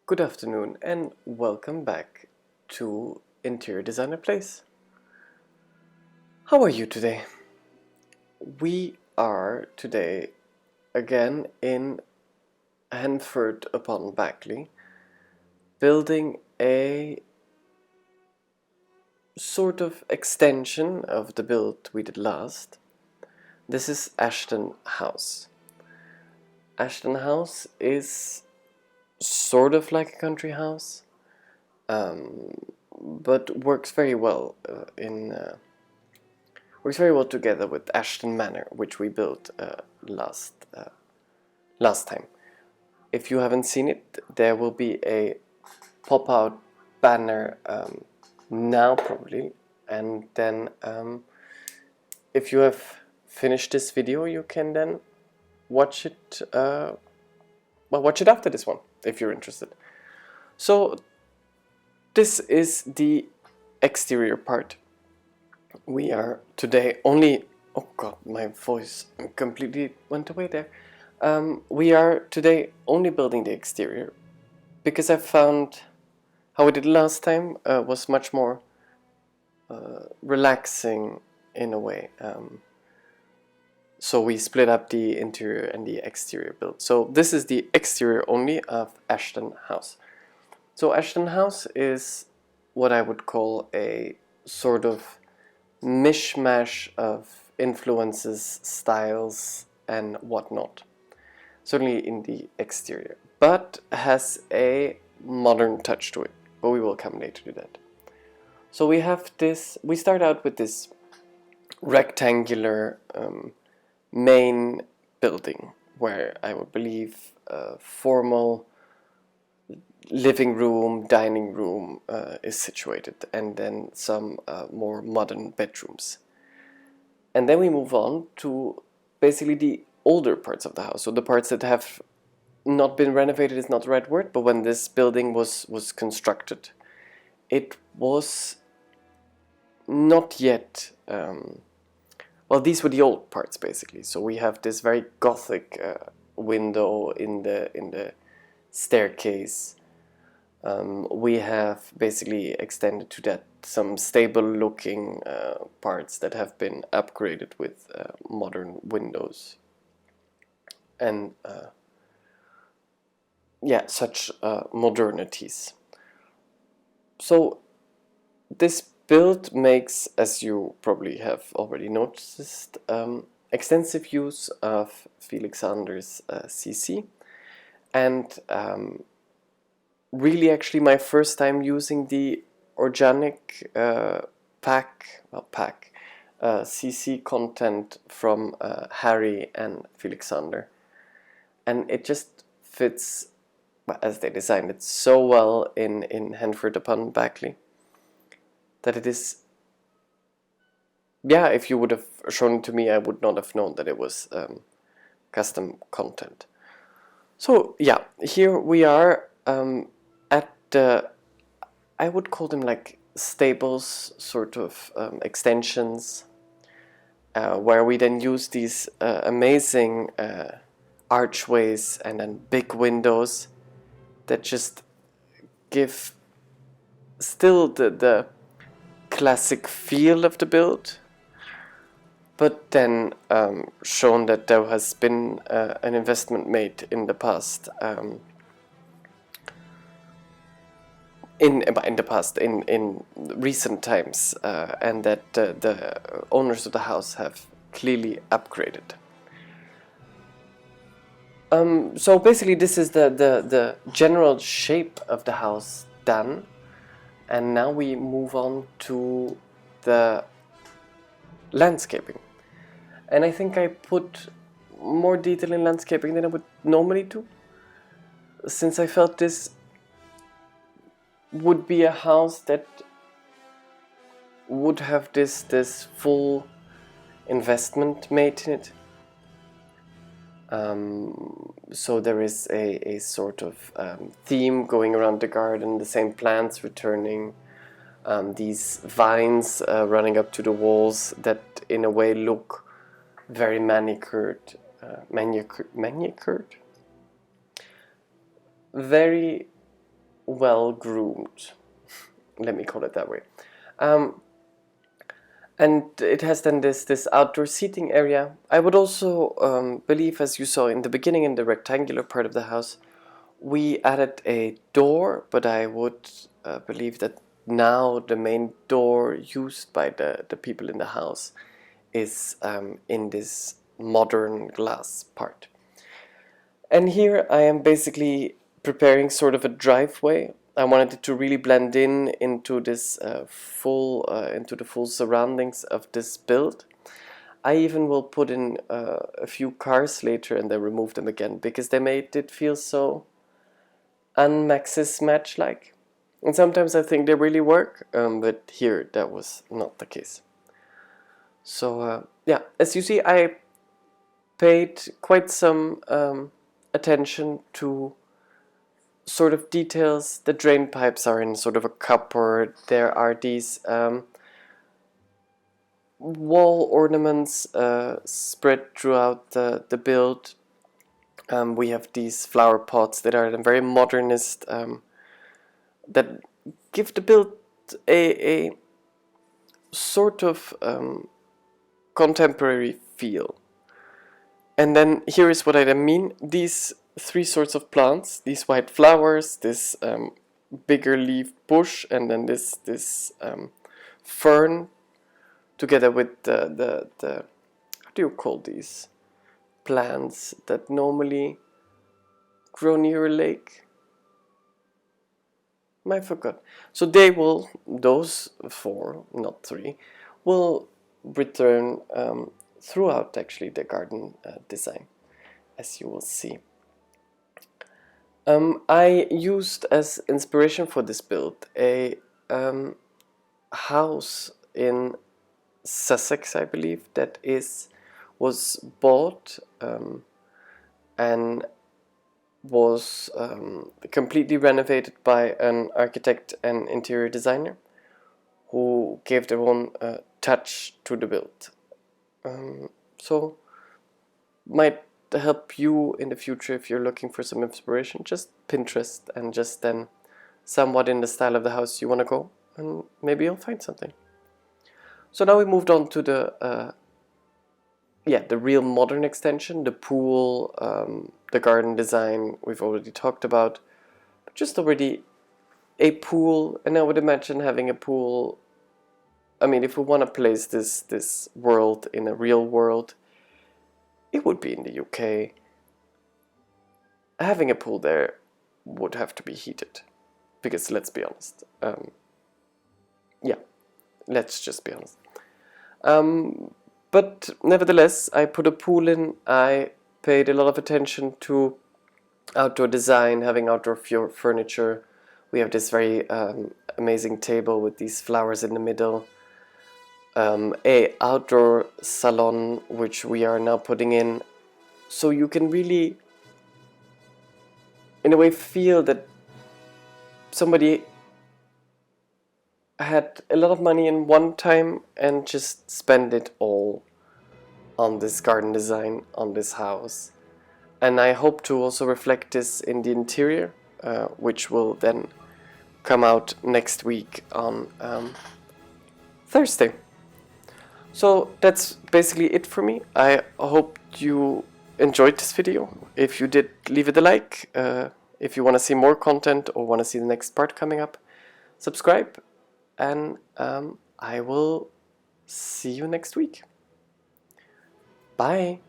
Good afternoon and welcome back to Interior Designer Plays. How are you today? We are today again in Henford-on-Bagley building a sort of extension of the build we did last. This is Ashton House. Ashton House is sort of like a country house, but works very well works very well together with Ashton Manor, which we built last time. If you haven't seen it, there will be a pop-out banner now probably, and then if you have finished this video, you can then watch it. Watch it after this one if you're interested. So this is the exterior part. We are today only, oh god, my voice completely went away there. We are today only building the exterior because I found how we did last time was much more relaxing in a way. So we split up the interior and the exterior build. So this is the exterior only of Ashton House. So Ashton House is what I would call a sort of mishmash of influences, styles and whatnot. Certainly in the exterior, but has a modern touch to it, but we will come later to that. So we have this, we start out with this rectangular main building where I would believe formal living room, dining room is situated, and then some more modern bedrooms. And then we move on to basically the older parts of the house, so the parts that have not been renovated is not the right word, but when this building was constructed, it was not yet well, these were the old parts basically. So we have this very Gothic window in the staircase. We have basically extended to that some stable looking parts that have been upgraded with modern windows and yeah, such modernities. So this build makes, as you probably have already noticed, extensive use of Felix Sander's CC, and really actually my first time using the organic CC content from Harry and Felix Sander, and it just fits as they designed it so well in Henford-on-Bagley that it is, yeah, if you would have shown it to me, I would not have known that it was custom content. So yeah, here we are at the, I would call them like stables sort of extensions, where we then use these amazing archways and then big windows that just give still the classic feel of the build, but then shown that there has been an investment made in the past, in recent times, and that the owners of the house have clearly upgraded. So basically this is the general shape of the house done. And now we move on to the landscaping. And I think I put more detail in landscaping than I would normally do, since I felt this would be a house that would have this full investment made in it. So there is a sort of theme going around the garden, the same plants returning, these vines running up to the walls that in a way look very manicured, very well groomed. Let me call it that way. And it has then this outdoor seating area. I would also believe, as you saw in the beginning in the rectangular part of the house, we added a door, but I would believe that now the main door used by the people in the house is in this modern glass part. And here I am basically preparing sort of a driveway. I wanted it to really blend in into this into the full surroundings of this build. I even will put in a few cars later and then remove them again because they made it feel so un-Maxis match-like. And sometimes I think they really work, but here that was not the case. So yeah, as you see, I paid quite some attention to sort of details. The drain pipes are in sort of a cupboard. There are these wall ornaments spread throughout the build. We have these flower pots that are very modernist, that give the build a sort of contemporary feel. And then here is what I mean. These three sorts of plants, these white flowers, this bigger leaf bush, and then this fern, together with the how do you call these plants that normally grow near a lake? I forgot. So those four, not three, will return throughout actually the garden design, as you will see. I used as inspiration for this build a house in Sussex, I believe, that was bought and was completely renovated by an architect and interior designer who gave their own touch to the build. So might help you in the future if you're looking for some inspiration. Just Pinterest and just then somewhat in the style of the house you want to go, and maybe you'll find something. So now we moved on to the real modern extension, the pool, the garden design we've already talked about, but just already a pool. And I would imagine having a pool, I mean, if we want to place this world in a real world, it would be in the UK. Having a pool there would have to be heated, because let's be honest. Yeah, let's just be honest. But nevertheless, I put a pool in. I paid a lot of attention to outdoor design, having outdoor furniture. We have this very amazing table with these flowers in the middle. A outdoor salon, which we are now putting in, so you can really, in a way, feel that somebody had a lot of money in one time and just spend it all on this garden design, on this house. And I hope to also reflect this in the interior, which will then come out next week on Thursday. So that's basically it for me. I hope you enjoyed this video. If you did, leave it a like. If you want to see more content or want to see the next part coming up, subscribe. And I will see you next week. Bye.